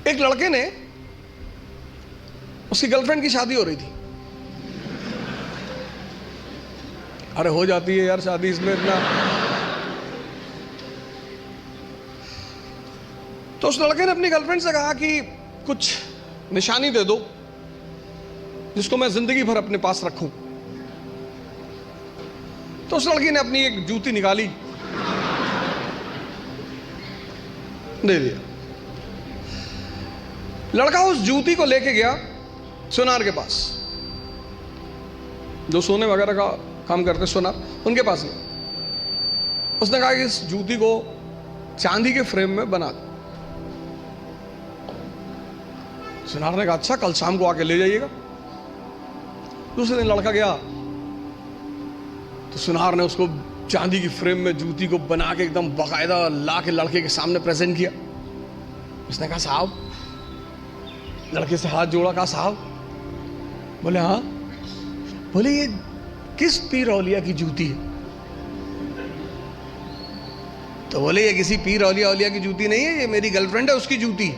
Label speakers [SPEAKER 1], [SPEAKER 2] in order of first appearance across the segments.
[SPEAKER 1] एक लड़के ने, उसकी गर्लफ्रेंड की शादी हो रही थी। अरे हो जाती है यार शादी, इसमें इतना। तो उस लड़के ने अपनी गर्लफ्रेंड से कहा कि कुछ निशानी दे दो जिसको मैं जिंदगी भर अपने पास रखूं। तो उस लड़की ने अपनी एक जूती निकाली, दे दिया। लड़का उस जूती को लेके गया सुनार के पास, जो सोने वगैरह का काम करते सुनार, उनके पास गया। उसने कहा कि इस जूती को चांदी के फ्रेम में बना दो। सुनार ने कहा अच्छा, कल शाम को आके ले जाइएगा। दूसरे दिन लड़का गया तो सुनार ने उसको चांदी की फ्रेम में जूती को बना के एकदम बाकायदा ला के लड़के के सामने प्रेजेंट किया। उसने कहा साहब, लड़के से हाथ जोड़ा, कहा साहब। बोले हाँ। बोले ये किस पीर औलिया की जूती है? तो बोले ये किसी पीर औलिया की जूती नहीं है, ये मेरी गर्लफ्रेंड है, उसकी जूती।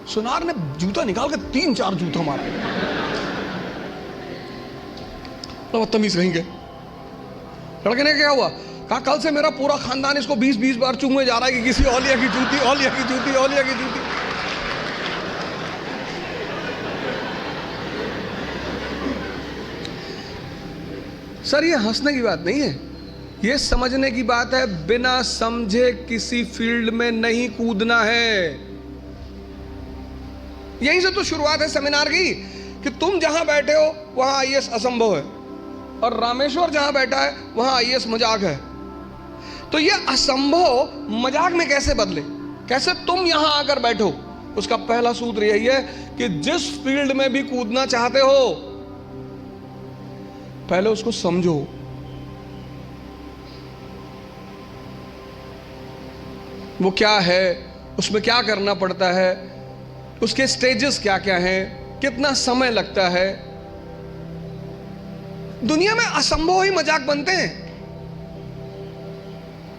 [SPEAKER 1] सुनार ने जूता निकाल के 3-4 जूता मारा। बदतमीज कहीं गए। लड़के ने क्या हुआ? कहा कल से मेरा पूरा खानदान इसको 20-20 बार चूमने जा रहा है कि किसी औलिया की जूती, औलिया की जूती, औलिया की जूती। सर ये हंसने की बात नहीं है, ये समझने की बात है। बिना समझे किसी फील्ड में नहीं कूदना है। यहीं से तो शुरुआत है सेमिनार की कि तुम जहां बैठे हो वहां आईएएस असंभव है, और रामेश्वर जहां बैठा है वहां आईएएस मजाक है। तो ये असंभव मजाक में कैसे बदले, कैसे तुम यहां आकर बैठो? उसका पहला सूत्र यही है कि जिस फील्ड में भी कूदना चाहते हो पहले उसको समझो। वो क्या है, उसमें क्या करना पड़ता है, उसके स्टेजेस क्या क्या हैं, कितना समय लगता है। दुनिया में असंभव ही मजाक बनते हैं।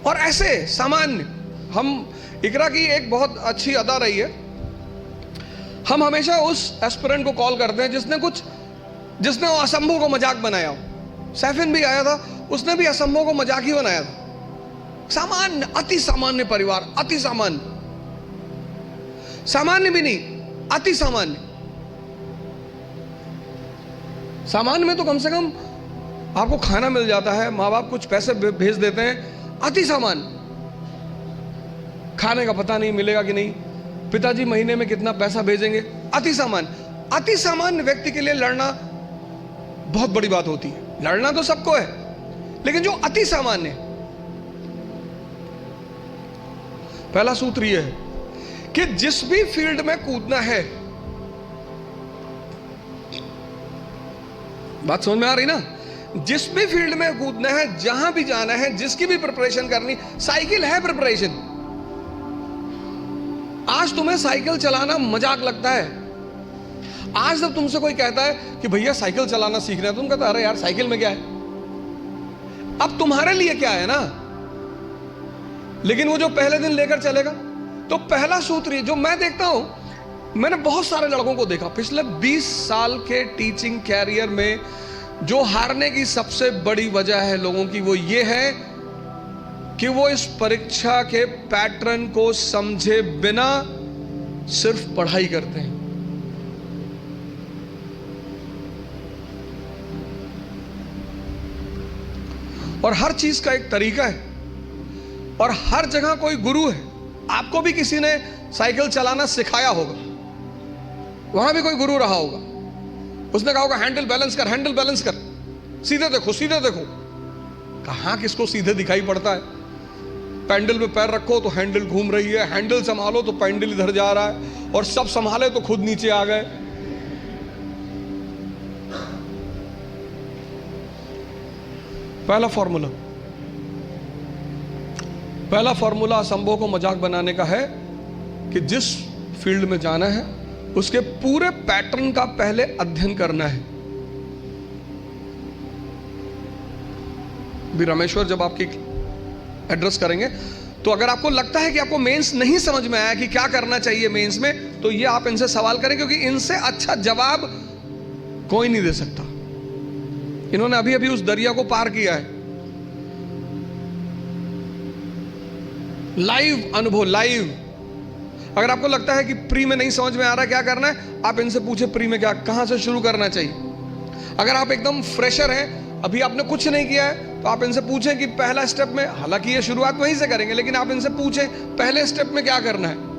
[SPEAKER 1] और ऐसे सामान्य, हम इकरा की एक बहुत अच्छी अदा रही है, हम हमेशा उस एस्पिरेंट को कॉल करते हैं जिसने वो असंभव को मजाक बनाया हो। सैफिन भी आया था, उसने भी असंभव को मजाक ही बनाया था। सामान्य, अति सामान्य परिवार, अति सामान्य, सामान्य भी नहीं, अति सामान्य। सामान्य में तो कम से कम आपको खाना मिल जाता है, माँ बाप कुछ पैसे भेज देते हैं। अति सामान्य, खाने का पता नहीं मिलेगा कि नहीं, पिताजी महीने में कितना पैसा भेजेंगे। अति सामान्य। अति सामान्य व्यक्ति के लिए लड़ना बहुत बड़ी बात होती है। लड़ना तो सबको है, लेकिन जो अति सामान्य, पहला सूत्र यह है कि जिस भी फील्ड में कूदना है, बात समझ में आ रही ना? जिस भी फील्ड में कूदना है, जहां भी जाना है, जिसकी भी प्रिपरेशन करनी, साइकिल है प्रिपरेशन। आज तुम्हें साइकिल चलाना मजाक लगता है। आज जब तुमसे कोई कहता है कि भैया साइकिल चलाना सीखना है, तुम कहते अरे यार साइकिल में क्या है। अब तुम्हारे लिए क्या है ना, लेकिन वो जो पहले दिन लेकर चलेगा। तो पहला सूत्र जो मैं देखता हूं, मैंने बहुत सारे लड़कों को देखा पिछले 20 साल के टीचिंग कैरियर में, जो हारने की सबसे बड़ी वजह है लोगों की, वो ये है कि वो इस परीक्षा के पैटर्न को समझे बिना सिर्फ पढ़ाई करते हैं। और हर चीज का एक तरीका है, और हर जगह कोई गुरु है। आपको भी किसी ने साइकिल चलाना सिखाया होगा, वहां भी कोई गुरु रहा होगा। उसने कहा होगा हैंडल बैलेंस कर, हैंडल बैलेंस कर, सीधे देखो, सीधे देखो। कहां किसको सीधे दिखाई पड़ता है? पैंडल पे पैर रखो तो हैंडल घूम रही है, हैंडल संभालो तो पैंडल इधर जा रहा है, और सब संभाले तो खुद नीचे आ गए। पहला फॉर्मूला असंभव को मजाक बनाने का है कि जिस फील्ड में जाना है उसके पूरे पैटर्न का पहले अध्ययन करना है। भी रामेश्वर जब आपकी एड्रेस करेंगे तो अगर आपको लगता है कि आपको मेंस नहीं समझ में आया कि क्या करना चाहिए मेंस में, तो ये आप इनसे सवाल करें, क्योंकि इनसे अच्छा जवाब कोई नहीं दे सकता। इन्होंने अभी अभी उस दरिया को पार किया है। लाइव अनुभव, लाइव। अगर आपको लगता है कि प्री में नहीं समझ में आ रहा क्या करना है, आप इनसे पूछे प्री में क्या, कहां से शुरू करना चाहिए। अगर आप एकदम फ्रेशर हैं, अभी आपने कुछ नहीं किया है, तो आप इनसे पूछें कि पहला स्टेप में, हालांकि ये शुरुआत वहीं से करेंगे, लेकिन आप इनसे पूछें पहले स्टेप में क्या करना है।